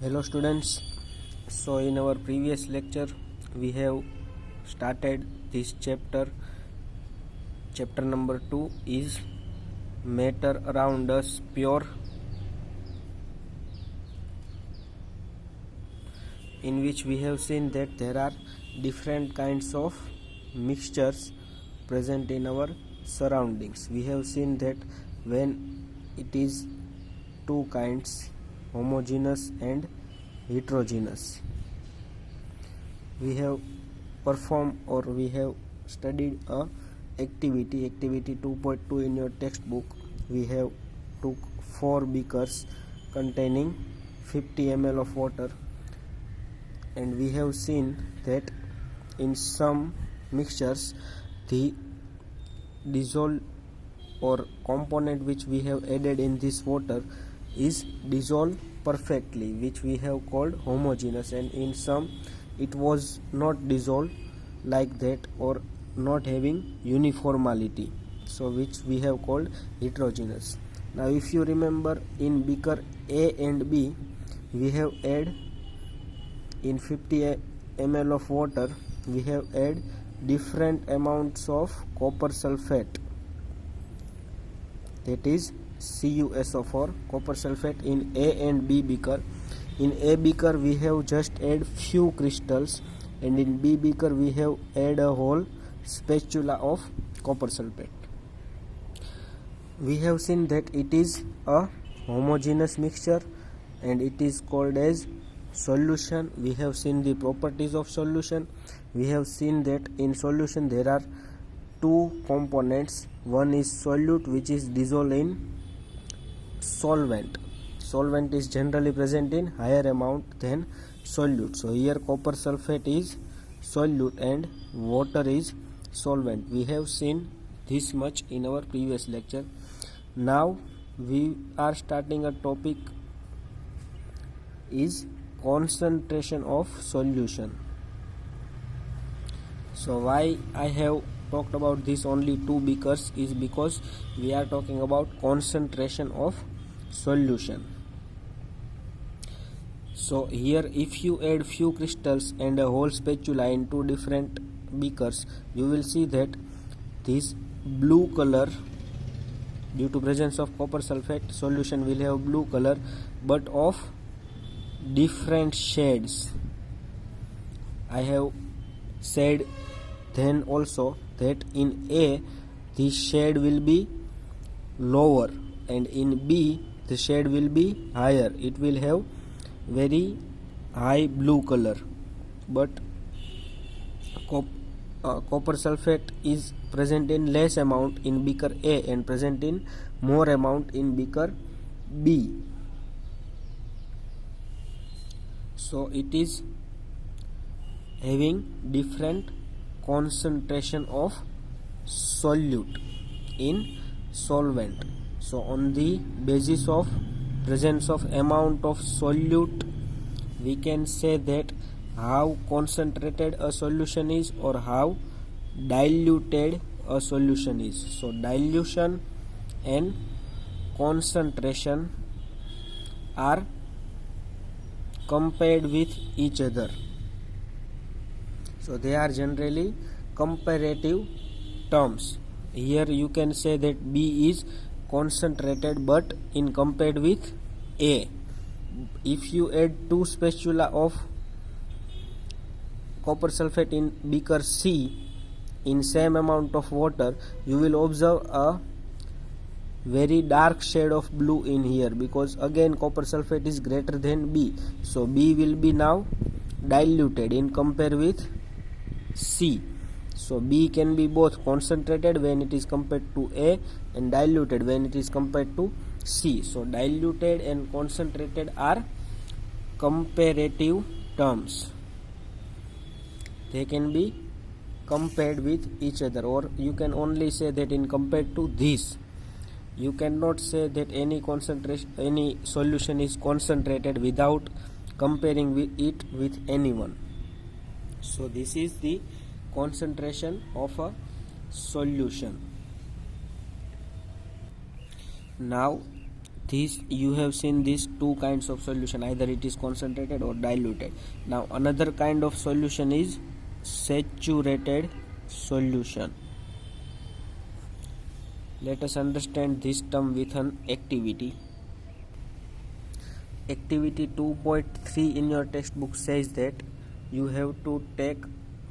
Hello students. So in our previous lecture we have started this chapter. Chapter number 2 is matter around us pure, in which we have seen that there are different kinds of mixtures present in our surroundings. We have seen that when it is two kinds, homogeneous and heterogeneous, we have performed or we have studied a activity 2.2 in your textbook. We have took 4 beakers containing 50 ml of water, and we have seen that in some mixtures the dissolved or component which we have added in this water is dissolved perfectly, which we have called homogeneous, and in some it was not dissolved like that or not having uniformity, so which we have called heterogeneous. Now if you remember, in beaker A and B we have add in 50 ml of water, we have add different amounts of copper sulfate, that is CuSO4, copper sulfate, in A and B beaker. In A beaker we have just add few crystals, and in B beaker we have add a whole spatula of copper sulfate. We have seen that it is a homogeneous mixture and it is called as solution. We have seen the properties of solution. We have seen that in solution there are two components. One is solute, which is dissolved in solvent. Solvent is generally present in higher amount than solute. So here copper sulfate is solute and water is solvent. We have seen this much in our previous lecture. Now we are starting a topic is concentration of solution. So why I have talked about this only 2 beakers is because we are talking about concentration of solution. So here if you add few crystals and a whole spatula in 2 different beakers, you will see that this blue color, due to presence of copper sulfate, solution will have blue color but of different shades. I have said then also that in A the shade will be lower and in B the shade will be higher. It will have very high blue color, but copper sulfate is present in less amount in beaker A and present in more amount in beaker B. So it is having different concentration of solute in solvent. So on the basis of presence of amount of solute, we can say that how concentrated a solution is or how diluted a solution is. So dilution and concentration are compared with each other. So they are generally comparative terms. Here you can say that B is concentrated but in compared with A. If you add 2 spatula of copper sulfate in beaker C in same amount of water, you will observe a very dark shade of blue in here, because again copper sulfate is greater than B. So B will be now diluted in compare with C. So B can be both concentrated when it is compared to A and diluted when it is compared to C. So diluted and concentrated are comparative terms. They can be compared with each other, or you can only say that in compared to this. You cannot say that any solution is concentrated without comparing it with anyone. So this is the concentration of a solution. Now this you have seen these two kinds of solution, either it is concentrated or diluted. Now another kind of solution is saturated solution. Let us understand this term with an activity. Activity 2.3 in your textbook says that you have to take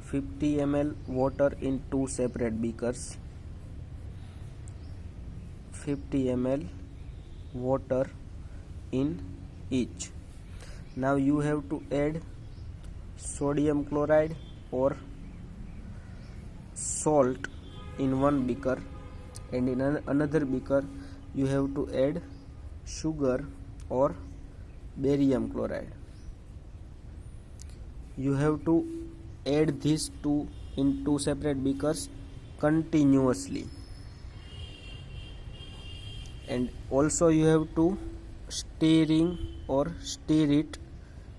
50 ml water in two separate beakers. 50 ml water in each. Now you have to add sodium chloride or salt in one beaker, and in another beaker you have to add sugar or barium chloride. You have to add these two in two separate beakers continuously, and also you have to stir it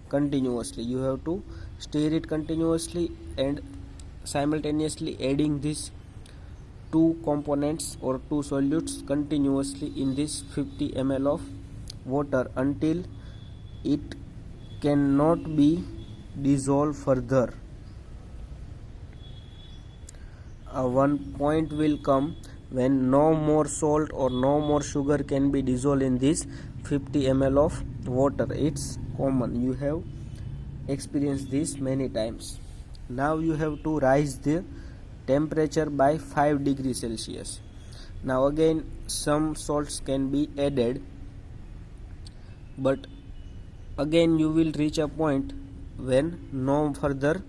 continuously. You have to stir it continuously and simultaneously adding these two components or two solutes continuously in this 50 ml of water until it cannot be dissolved further. One point will come when no more salt or no more sugar can be dissolved in this 50 ml of water. It's common, you have experienced this many times. Now you have to rise the temperature by 5 degrees Celsius. Now again some salts can be added, but again you will reach a point when no further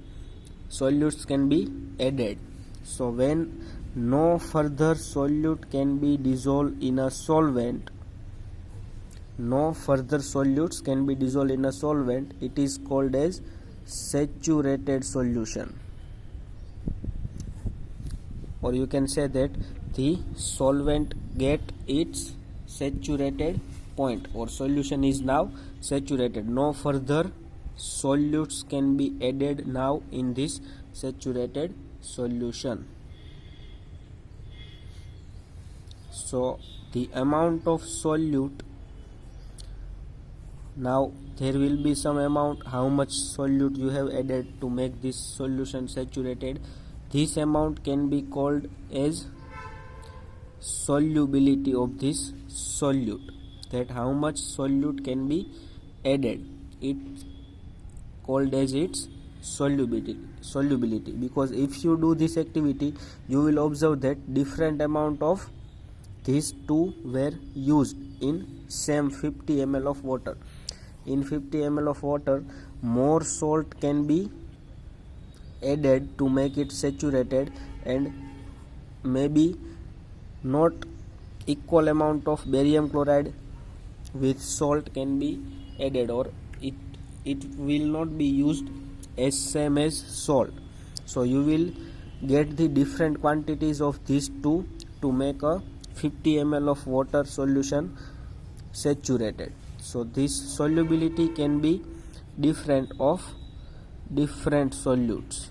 solutes can be added. So when no further solute can be dissolved in a solvent, it is called as saturated solution. Or you can say that the solvent get its saturated point, or solution is now saturated. No further solutes can be added now in this saturated solution. So the amount of solute, now there will be some amount how much solute you have added to make this solution saturated. This amount can be called as solubility of this solute, that how much solute can be added. It's called as its solubility, because if you do this activity you will observe that different amount of these two were used in same 50 ml of water. In 50 ml of water more salt can be added to make it saturated, and maybe not equal amount of barium chloride with salt can be added, or it will not be used as same as salt. So you will get the different quantities of these two to make a 50 ml of water solution saturated. So this solubility can be different of different solutes.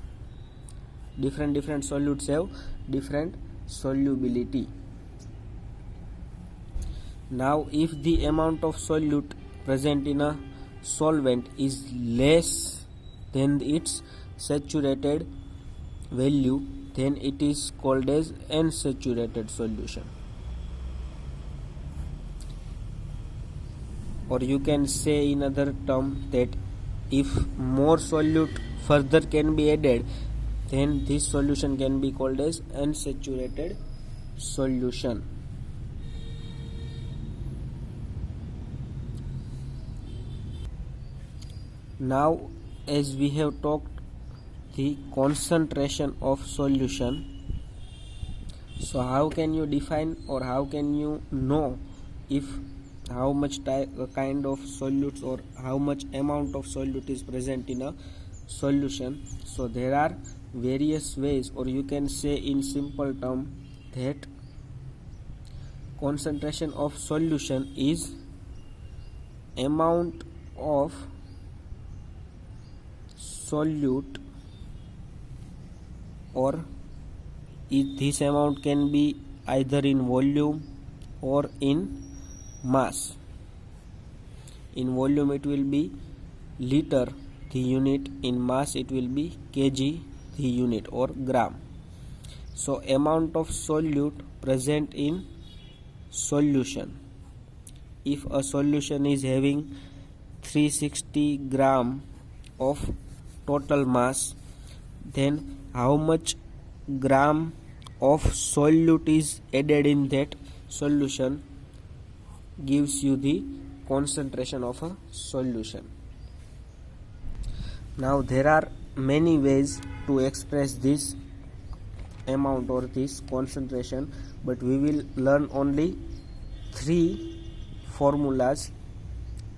Different solutes have different solubility. Now if the amount of solute present in a solvent is less than its saturated value, then it is called as unsaturated solution. Or you can say in other term that if more solute further can be added, then this solution can be called as unsaturated solution. Now as we have talked the concentration of solution, so how can you define or how can you know if how much kind of solutes or how much amount of solute is present in a solution? So there are various ways, or you can say in simple term that concentration of solution is amount of solute, or this amount can be either in volume or in mass. In volume it will be liter, the unit. In mass it will be kg, the unit, or gram. So amount of solute present in solution. If a solution is having 360 gram of total mass, then how much gram of solute is added in that solution gives you the concentration of a solution. Now there are many ways to express this amount or this concentration, but we will learn only 3 formulas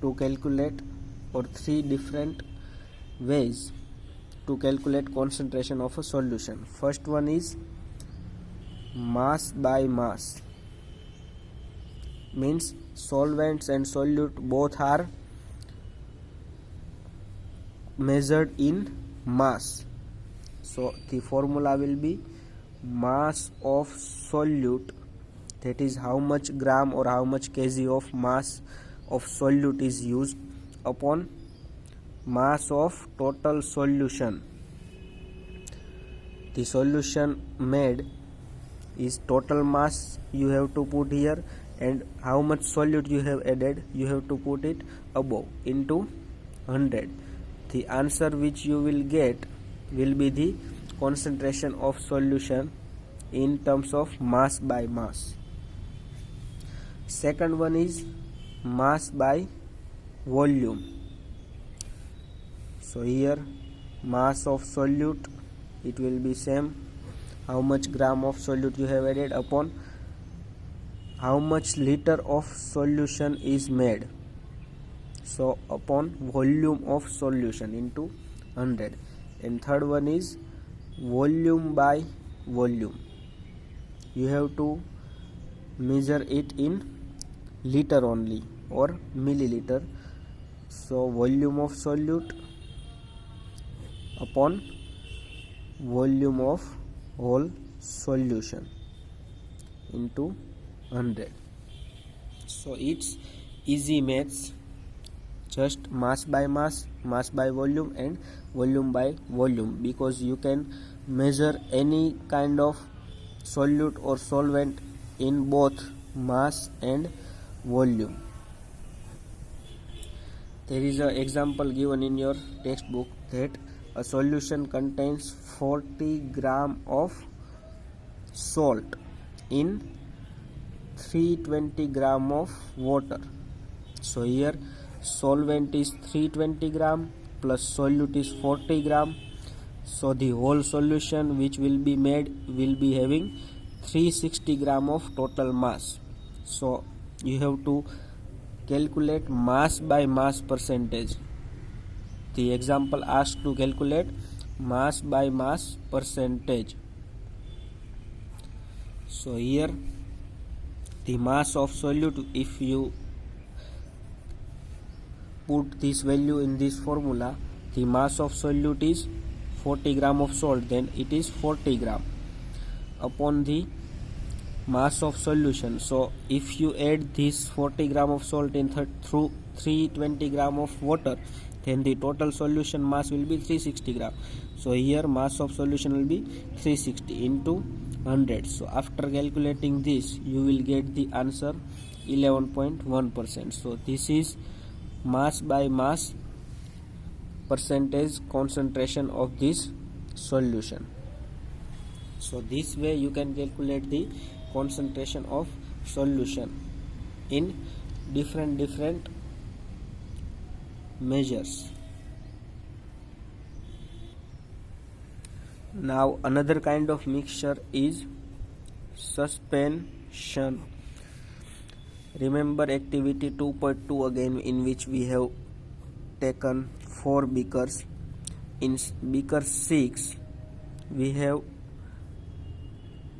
to calculate, or 3 different ways to calculate concentration of a solution. First one is mass by mass, means solvents and solute both are measured in mass. So the formula will be mass of solute, that is how much gram or how much kg of mass of solute is used, upon mass of total solution. The solution made is total mass you have to put here, and how much solute you have added you have to put it above into 100. The answer which you will get will be the concentration of solution in terms of mass by mass. Second one is mass by volume. So here mass of solute, it will be same, how much gram of solute you have added upon how much liter of solution is made, so upon volume of solution into 100. And third one is volume by volume. You have to measure it in liter only or milliliter. So volume of solute upon volume of whole solution into 100. So it's easy maths, just mass by mass, mass by volume, and volume by volume, because you can measure any kind of solute or solvent in both mass and volume. There is an example given in your textbook that a solution contains 40 gram of salt in 320 gram of water. So here solvent is 320 gram plus solute is 40 gram. So the whole solution which will be made will be having 360 gram of total mass. So you have to calculate mass by mass percentage. The example asks to calculate mass by mass percentage. So here the mass of solute, if you put this value in this formula, the mass of solute is 40 gram of salt, then it is 40 gram upon the mass of solution. So if you add this 40 gram of salt in through 320 gram of water, then the total solution mass will be 360 gram. So here mass of solution will be 360 into 100. So after calculating this, you will get the answer 11.1%. So this is mass by mass percentage concentration of this solution. So this way you can calculate the concentration of solution in different measures. Now another kind of mixture is suspension. Remember activity 2.2 again, in which we have taken 4 beakers. In beaker 6 we have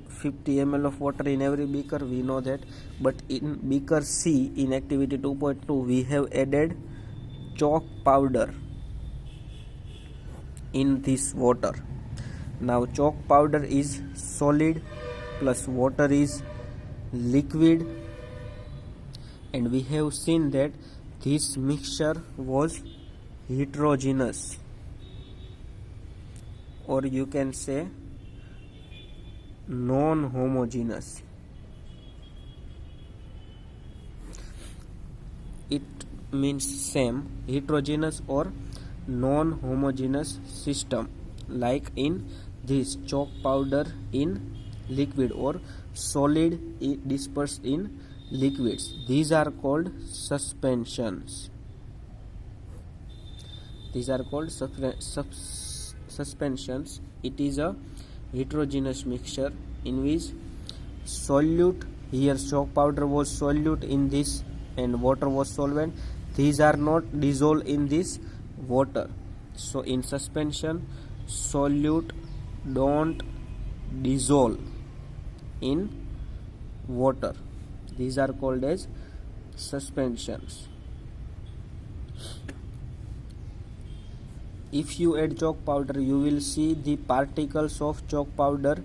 50 ml of water in every beaker, we know that. But in beaker C, in activity 2.2, we have added chalk powder in this water. Now chalk powder is solid plus water is liquid, and we have seen that this mixture was heterogeneous, or you can say non-homogeneous. It means same, heterogeneous or non-homogeneous system, like in this chalk powder in liquid or solid dispersed in liquids. These are called suspensions. These are called suspensions. It is a heterogeneous mixture in which solute, here chalk powder was solute in this and water was solvent. These are not dissolved in this water. So in suspension, solute don't dissolve in water. These are called as suspensions. If you add chalk powder, you will see the particles of chalk powder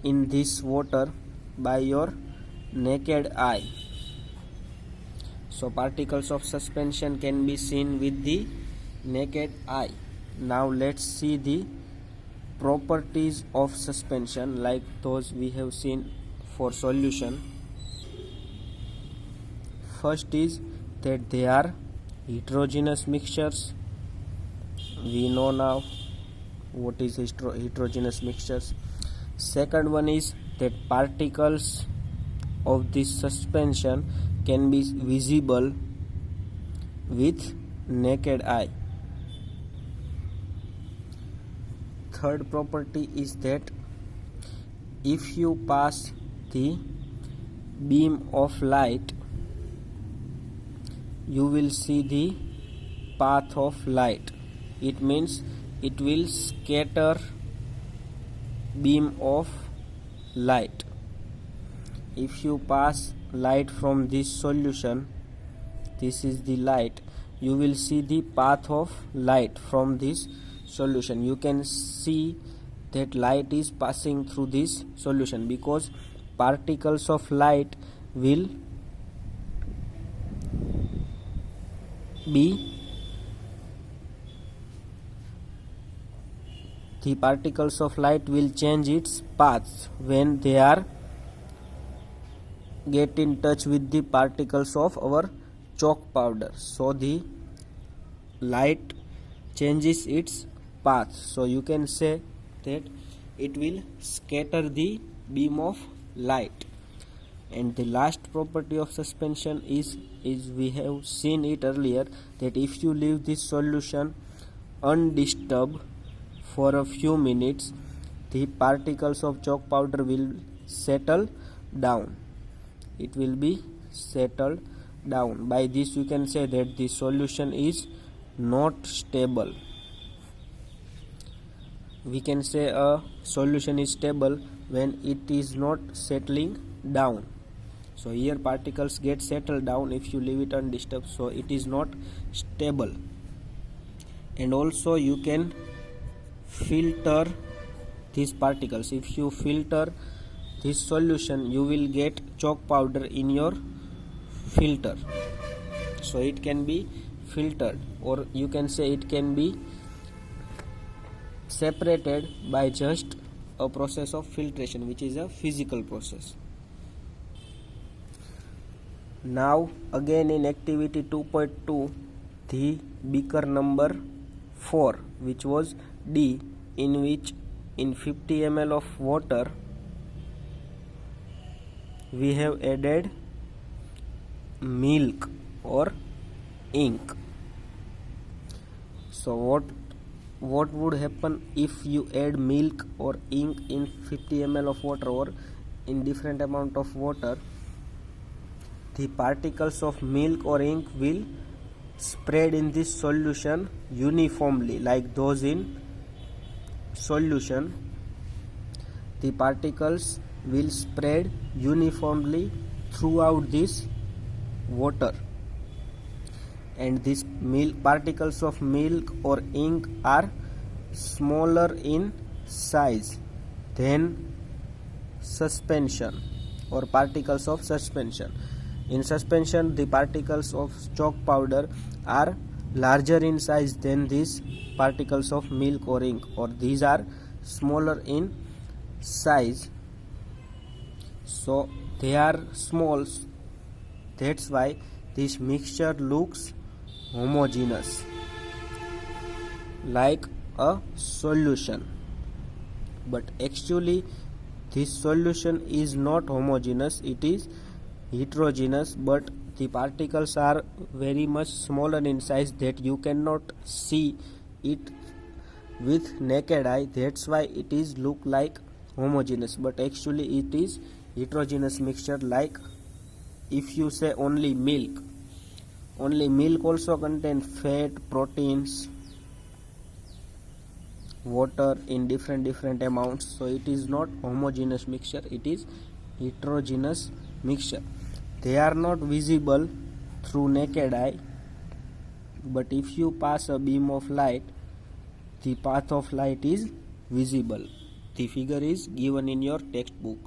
in this water by your naked eye. So particles of suspension can be seen with the naked eye. Now let's see the properties of suspension like those we have seen for solution. First is that they are heterogeneous mixtures. We know now what is heterogeneous mixtures. Second one is that particles of this suspension can be visible with naked eye. Third property is that if you pass the beam of light, you will see the path of light. It means it will scatter beam of light. If you pass light from this solution, this is the light, you will see the path of light from this solution. You can see that light is passing through this solution because particles of light will be the particles of light will change its path when they are get in touch with the particles of our chalk powder. So the light changes its path. So you can say that it will scatter the beam of light. And the last property of suspension is we have seen it earlier, that if you leave this solution undisturbed for a few minutes, the particles of chalk powder will settle down. It will be settled down. By this you can say that the solution is not stable. We can say a solution is stable when it is not settling down. So here particles get settled down if you leave it undisturbed, so it is not stable. And also you can filter these particles. If you filter this solution, you will get chalk powder in your filter. So it can be filtered, or you can say it can be separated by just a process of filtration, which is a physical process. Now again in activity 2.2, the beaker number 4, which was D, in which in 50 ml of water we have added milk or ink. So what would happen if you add milk or ink in 50 ml of water or in different amount of water? The particles of milk or ink will spread in this solution uniformly, like those in solution. The particles will spread uniformly throughout this water, and these particles of milk or ink are smaller in size than suspension or particles of suspension. In suspension, the particles of chalk powder are larger in size than these particles of milk or ink, or these are smaller in size. So they are small. That's why this mixture looks homogeneous, like a solution. But actually, this solution is not homogeneous, it is heterogeneous, but the particles are very much smaller in size that you cannot see it with naked eye. That's why it is look like homogeneous, but actually it is heterogeneous mixture. Like if you say only milk also contains fat, proteins, water in different amounts. So it is not homogeneous mixture, it is heterogeneous mixture. They are not visible through naked eye, but if you pass a beam of light, the path of light is visible. The figure is given in your textbook.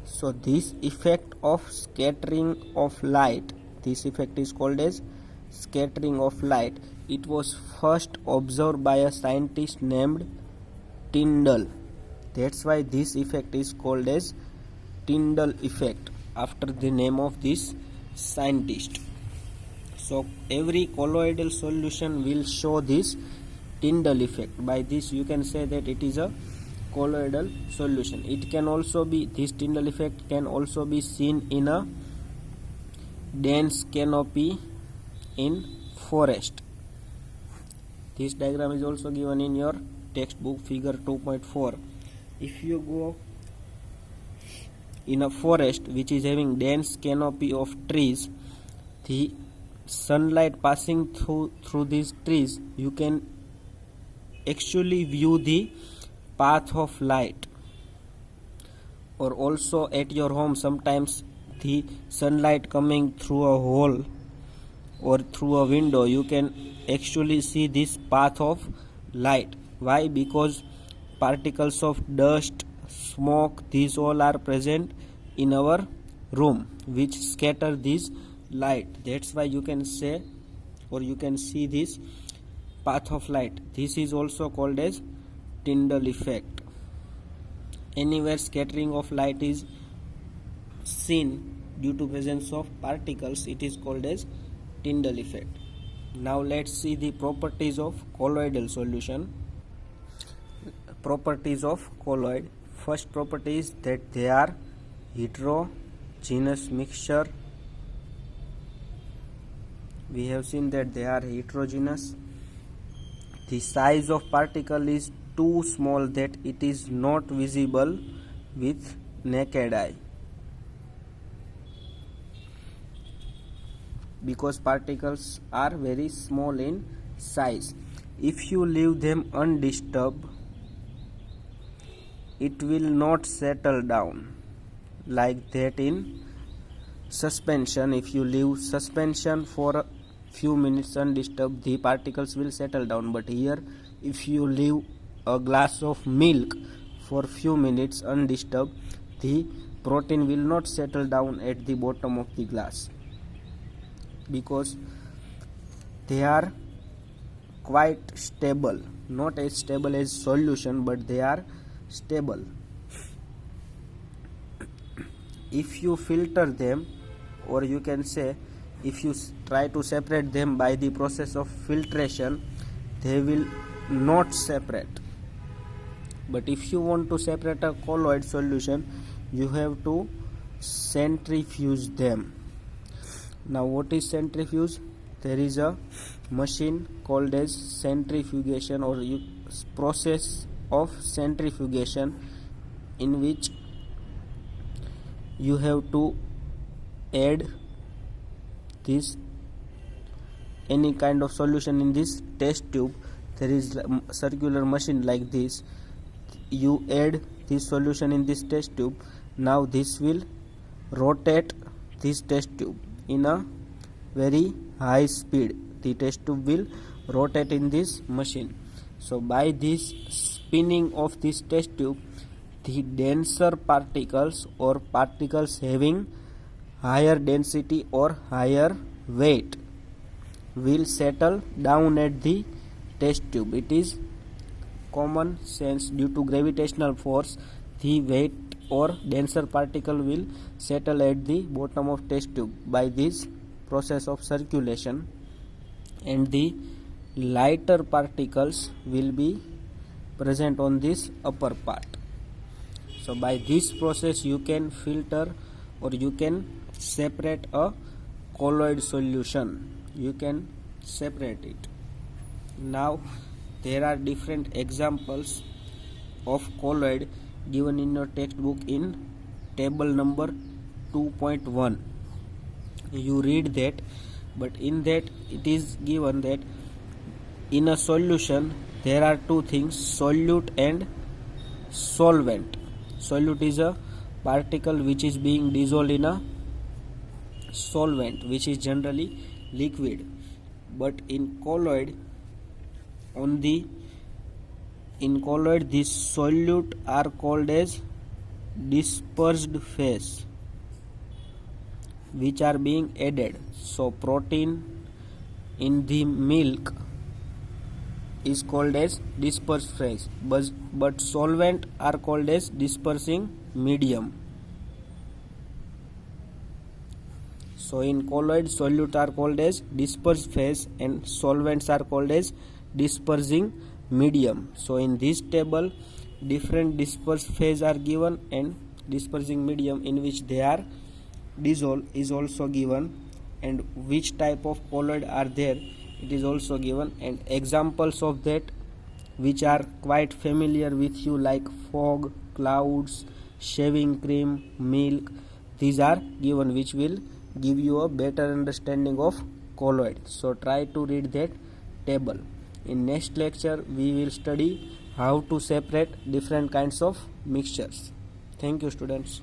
So this effect of scattering of light, this effect is called as scattering of light. It was first observed by a scientist named Tyndall. That's why this effect is called as Tyndall effect, after the name of this scientist. So every colloidal solution will show this Tyndall effect. By this you can say that it is a colloidal solution. It can also be, this Tyndall effect can also be seen in a dense canopy in forest. This diagram is also given in your textbook, figure 2.4. If you go in a forest which is having dense canopy of trees, the sunlight passing through these trees, you can actually view the path of light. Or also at your home, sometimes the sunlight coming through a hole or through a window, you can actually see this path of light. Why? Because particles of dust, smoke, these all are present in our room which scatter this light. That's why you can say, or you can see this path of light. This is also called as Tyndall effect. Anywhere scattering of light is seen due to presence of particles, it is called as Tyndall effect. Now let's see the properties of colloidal solution. Properties of colloid. First property is that they are heterogeneous mixture. We have seen that they are heterogeneous. The size of particle is too small that it is not visible with naked eye, because particles are very small in size. If you leave them undisturbed, it will not settle down like that in suspension. If you leave suspension for a few minutes undisturbed, the particles will settle down. But here, if you leave a glass of milk for few minutes undisturbed, the protein will not settle down at the bottom of the glass, because they are quite stable, not as stable as solution, but they are stable. If you filter them, or you can say if you try to separate them by the process of filtration, they will not separate. But if you want to separate a colloid solution, you have to centrifuge them. Now what is centrifuge? There is a machine called as centrifugation, or process of centrifugation, in which you have to add this any kind of solution in this test tube. There is a circular machine like this. You add this solution in this test tube. Now this will rotate this test tube in a very high speed. The test tube will rotate in this machine. So by this spinning of this test tube, the denser particles, or particles having higher density or higher weight will settle down at the test tube. It is common sense. Due to gravitational force, the weight or denser particle will settle at the bottom of test tube by this process of circulation, and the lighter particles will be present on this upper part. So by this process you can filter or you can separate a colloid solution. You can separate it. Now there are different examples of colloid given in your textbook in table number 2.1. You read that, but in that it is given that in a solution there are two things, solute and solvent. Solute is a particle which is being dissolved in a solvent, which is generally liquid. But in colloid, these solute are called as dispersed phase, which are being added. So protein in the milk is called as dispersed phase, but solvent are called as dispersing medium. So in colloid, solute are called as dispersed phase and solvents are called as dispersing medium. So in this table different dispersed phase are given and dispersing medium in which they are dissolved is also given, and which type of colloid are there it is also given, and examples of that which are quite familiar with you like fog, clouds, shaving cream, milk, these are given, which will give you a better understanding of colloid. So try to read that table. In next lecture we will study how to separate different kinds of mixtures. Thank you, students.